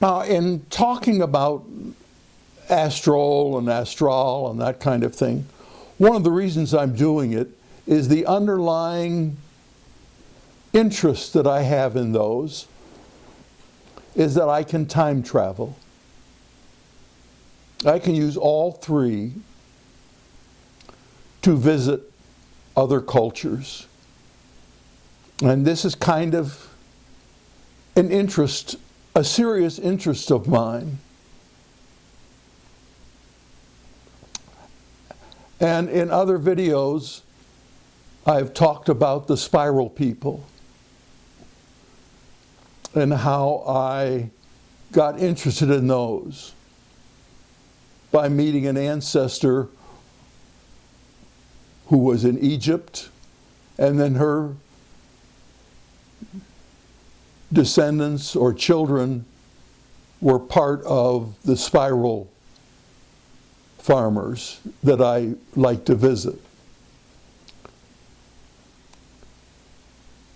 Now, in talking about astral and astral and that kind of thing, one of the reasons I'm doing it is the underlying interest that I have in those is that I can time travel. I can use all three to visit other cultures. And this is kind of an interest, a serious interest of mine. And in other videos, I've talked about the spiral people and how I got interested in those by meeting an ancestor who was in Egypt, and then her descendants or children were part of the spiral farmers that I like to visit.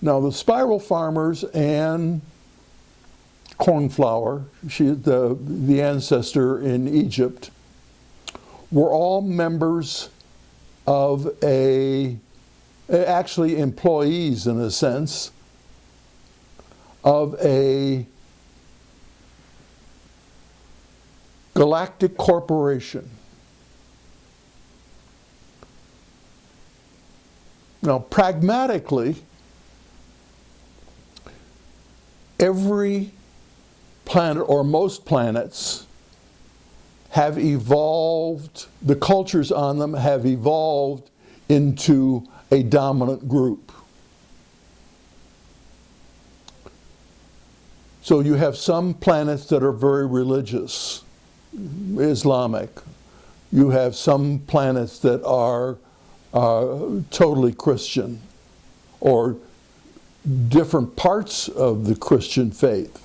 Now, the spiral farmers and Cornflower, the ancestor in Egypt, were all members of actually employees in a sense, of a galactic corporation. Now, pragmatically, every planet, or most planets, have evolved, the cultures on them have evolved into a dominant group. So you have some planets that are very religious, Islamic. You have some planets that are totally Christian, or different parts of the Christian faith.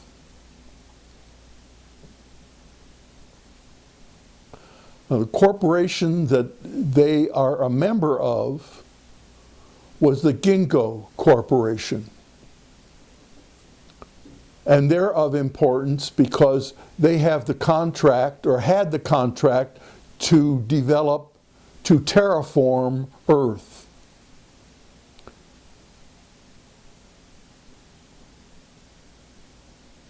Now, the corporation that they are a member of was the Ginkgo Corporation. And they're of importance because they have the contract, or had the contract, to develop, to terraform Earth.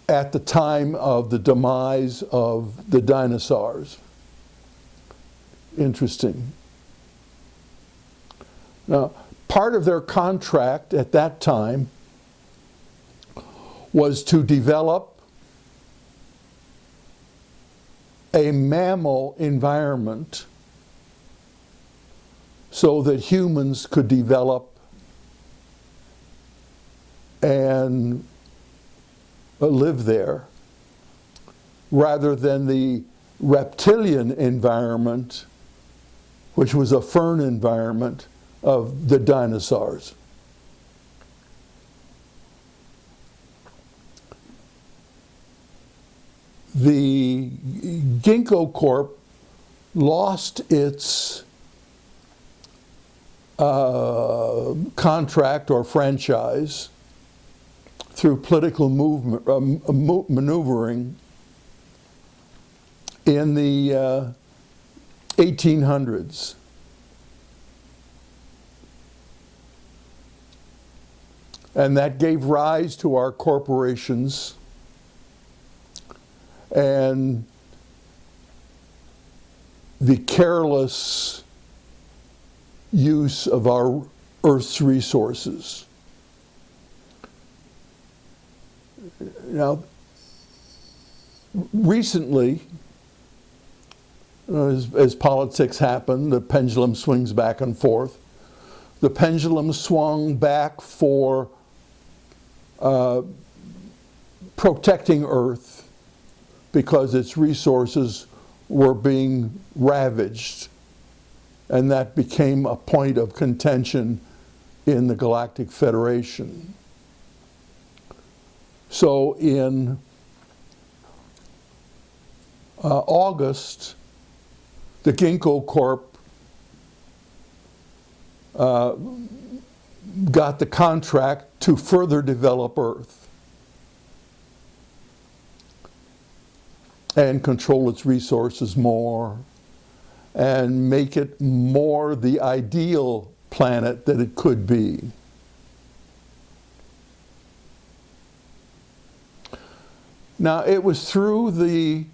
At the time of the demise of the dinosaurs. Interesting. Now, part of their contract at that time was to develop a mammal environment so that humans could develop and live there, rather than the reptilian environment, which was a fern environment of the dinosaurs. The Ginkgo Corp lost its contract or franchise through political maneuvering in the 1800s. And that gave rise to our corporations and the careless use of our Earth's resources. Now, recently, as politics happen, the pendulum swings back and forth. The pendulum swung back for protecting Earth because its resources were being ravaged, and that became a point of contention in the Galactic Federation. So in August, the Ginkgo Corp got the contract to further develop Earth. and control its resources more and make it more the ideal planet that it could be. Now, it was through the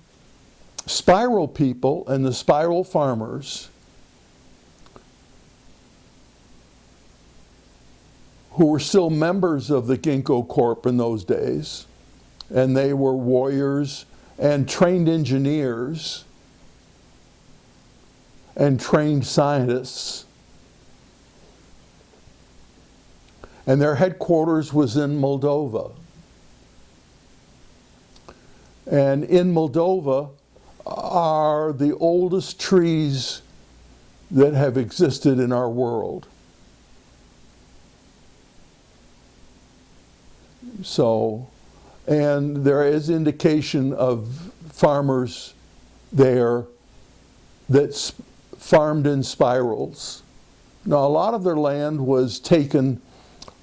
spiral people and the spiral farmers who were still members of the Ginkgo Corp in those days, and they were warriors and trained engineers and trained scientists. And their headquarters was in Moldova. And in Moldova are the oldest trees that have existed in our world. So, and there is indication of farmers there that farmed in spirals. Now, a lot of their land was taken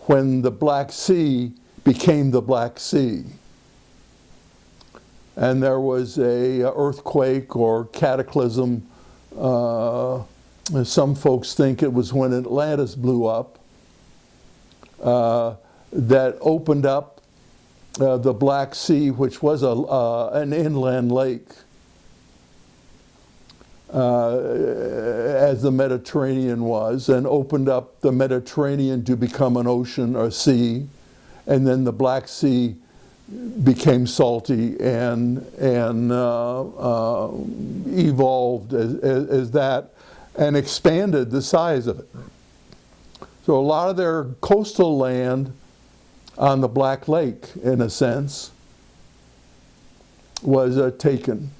when the Black Sea became the Black Sea. And there was a earthquake or cataclysm. Some folks think it was when Atlantis blew up that opened up the Black Sea, which was an inland lake, as the Mediterranean was, and opened up the Mediterranean to become an ocean or sea, and then the Black Sea became salty and evolved as that, and expanded the size of it. So a lot of their coastal land on the Black Lake, in a sense, was taken.